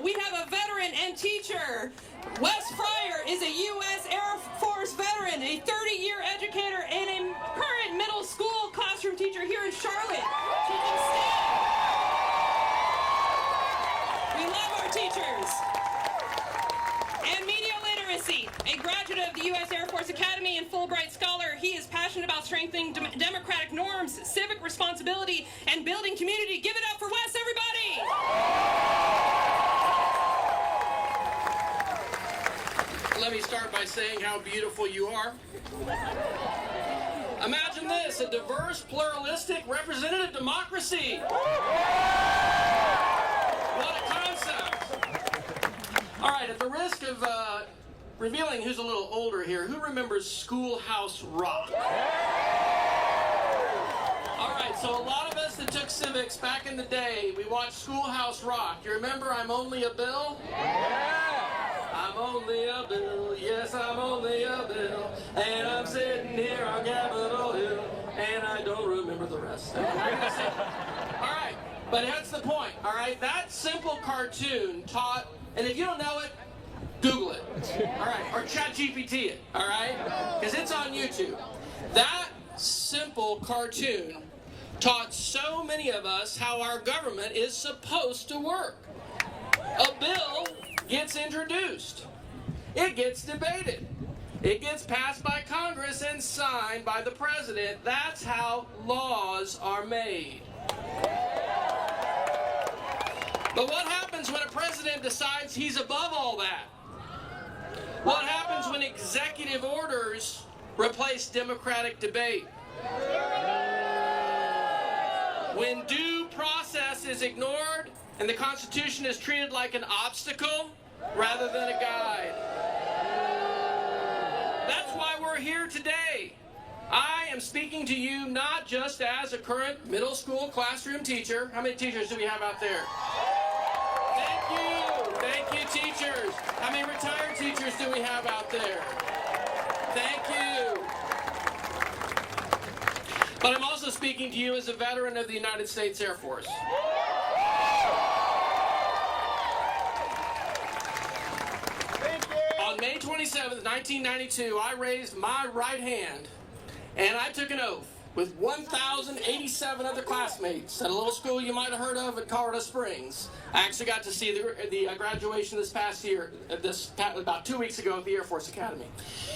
we have a veteran and teacher. Wes Fryer is a U.S. Air Force veteran, a 30-year educator, and a current middle school classroom teacher here in Charlotte. Teaching STEM. We love our teachers. And media literacy, a graduate of the U.S. Air Force Academy and Fulbright scholar. He is passionate about strengthening democratic norms, civic responsibility, and building community. Give it up for Wes, everybody! Let me start by saying how beautiful you are. Imagine this, a diverse, pluralistic, representative democracy. What a concept. All right, at the risk of revealing who's a little older here, who remembers Schoolhouse Rock? All right, so a lot of us that took civics back in the day, we watched Schoolhouse Rock. You remember I'm Only a Bill? I'm only a bill, yes, I'm only a bill, and I'm sitting here on Capitol Hill, and I don't remember the rest. All right, but that's the point, all right? That simple cartoon taught, and if you don't know it, Google it, all right, or ChatGPT it, all right? Because it's on YouTube. That simple cartoon taught so many of us how our government is supposed to work. A bill gets introduced. It gets debated. It gets passed by Congress and signed by the president. That's how laws are made. But what happens when a president decides he's above all that? What happens when executive orders replace democratic debate? When due process is ignored and the Constitution is treated like an obstacle rather than a guide. That's why we're here today. I am speaking to you not just as a current middle school classroom teacher. How many teachers do we have out there? Thank you. Thank you, teachers. How many retired teachers do we have out there? Thank you. But I'm also speaking to you as a veteran of the United States Air Force. On May 27th, 1992, I raised my right hand and I took an oath with 1,087 other classmates at a little school you might have heard of at Colorado Springs. I actually got to see the graduation this past year, about 2 weeks ago at the Air Force Academy.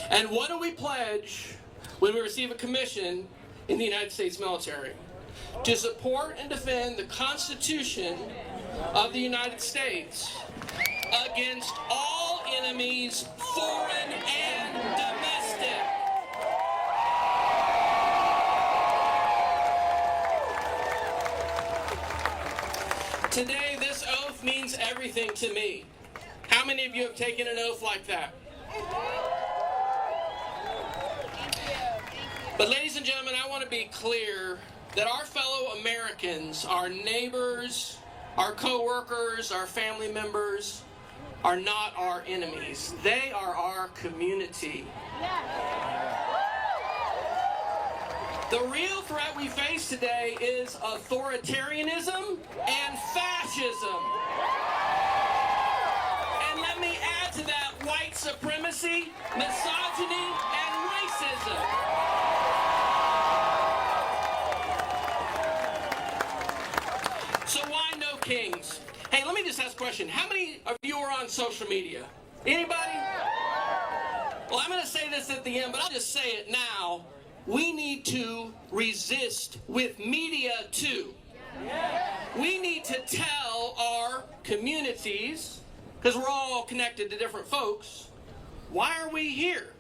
And what do we pledge when we receive a commission in the United States military? To support and defend the Constitution of the United States against all enemies, foreign and domestic. Today, this oath means everything to me. How many of you have taken an oath like that? But ladies and gentlemen, I want to be clear that our fellow Americans, our neighbors, our co-workers, our family members, are not our enemies. They are our community. The real threat we face today is authoritarianism and fascism. And let me add to that white supremacy, misogyny, and racism. So why no kings? Hey, let me just ask a question. How many of you are on social media? Anybody? Well, I'm going to say this at the end, but I'll just say it now. We need to resist with media too. We need to tell our communities, because we're all connected to different folks, why are we here?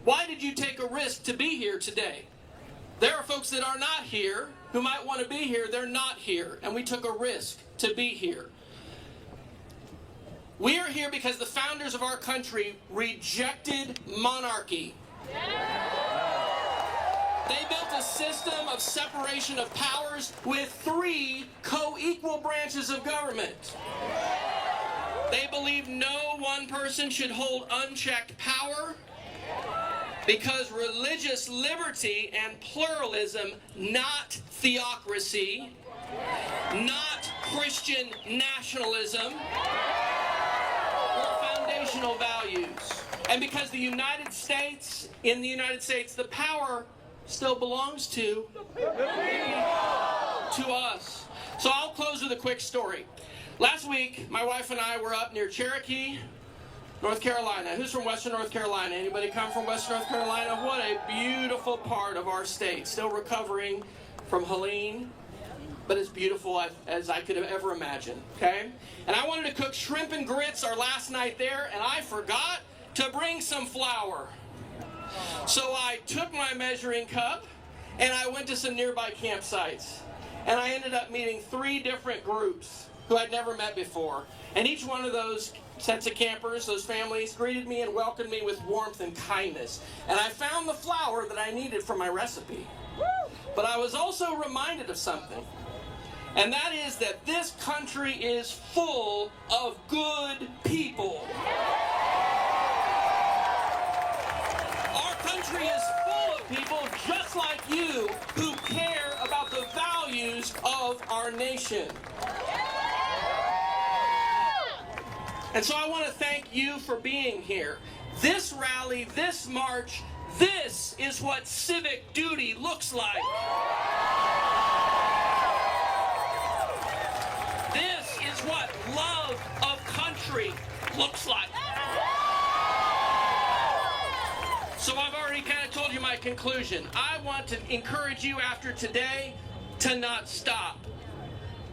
Why did you take a risk to be here today? There are folks that are not here who might want to be here. They're not here, and we took a risk to be here. We are here because the founders of our country rejected monarchy. They built a system of separation of powers with 3 co-equal branches of government. They believe no one person should hold unchecked power because religious liberty and pluralism, not theocracy, not Christian nationalism, or foundational values. And because in the United States, the power still belongs to us. So I'll close with a quick story. Last week, my wife and I were up near Cherokee, North Carolina. Who's from Western North Carolina? Anybody come from Western North Carolina? What a beautiful part of our state. Still recovering from Helene, but as beautiful as I could have ever imagined, okay? And I wanted to cook shrimp and grits our last night there, and I forgot to bring some flour. So I took my measuring cup, and I went to some nearby campsites. And I ended up meeting 3 different groups who I'd never met before. And each one of those sets of campers, those families, greeted me and welcomed me with warmth and kindness. And I found the flour that I needed for my recipe. But I was also reminded of something. And that is that this country is full of good people. Our country is full of people just like you who care about the values of our nation. And so I want to thank you for being here. This rally, this march, this is what civic duty looks like. This is what love of country looks like. So I've already kind of told you my conclusion. I want to encourage you after today to not stop.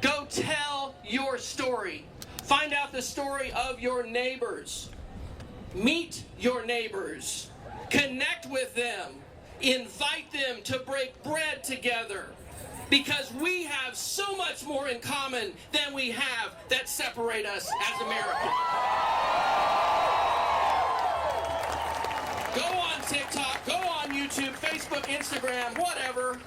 Go tell your story. Find out the story of your neighbors. Meet your neighbors. Connect with them. Invite them to break bread together. Because we have so much more in common than we have that separate us as Americans. Go on TikTok, go on YouTube, Facebook, Instagram, whatever.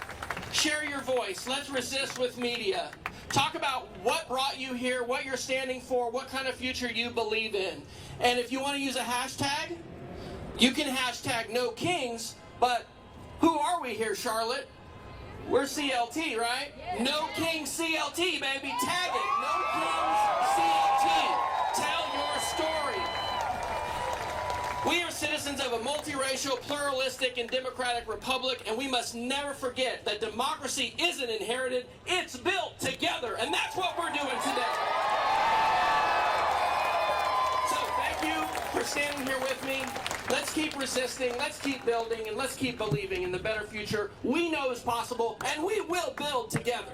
Share your voice. Let's resist with media. Talk about what brought you here, what you're standing for, what kind of future you believe in. And if you want to use a hashtag, you can hashtag No Kings, but who are we here, Charlotte? We're CLT, right? Yeah. No Kings CLT, baby. Tag it. No Kings CLT. Tell your story. We are citizens of a multiracial, pluralistic, and democratic republic, and we must never forget that democracy isn't inherited, it's built together, and that's what we're doing today. So thank you for standing here with me. Let's keep resisting, let's keep building, and let's keep believing in the better future we know is possible, and we will build together.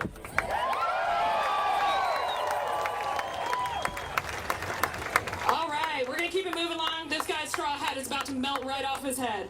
All right, we're going to keep it moving along. This guy's straw hat is about to melt right off his head.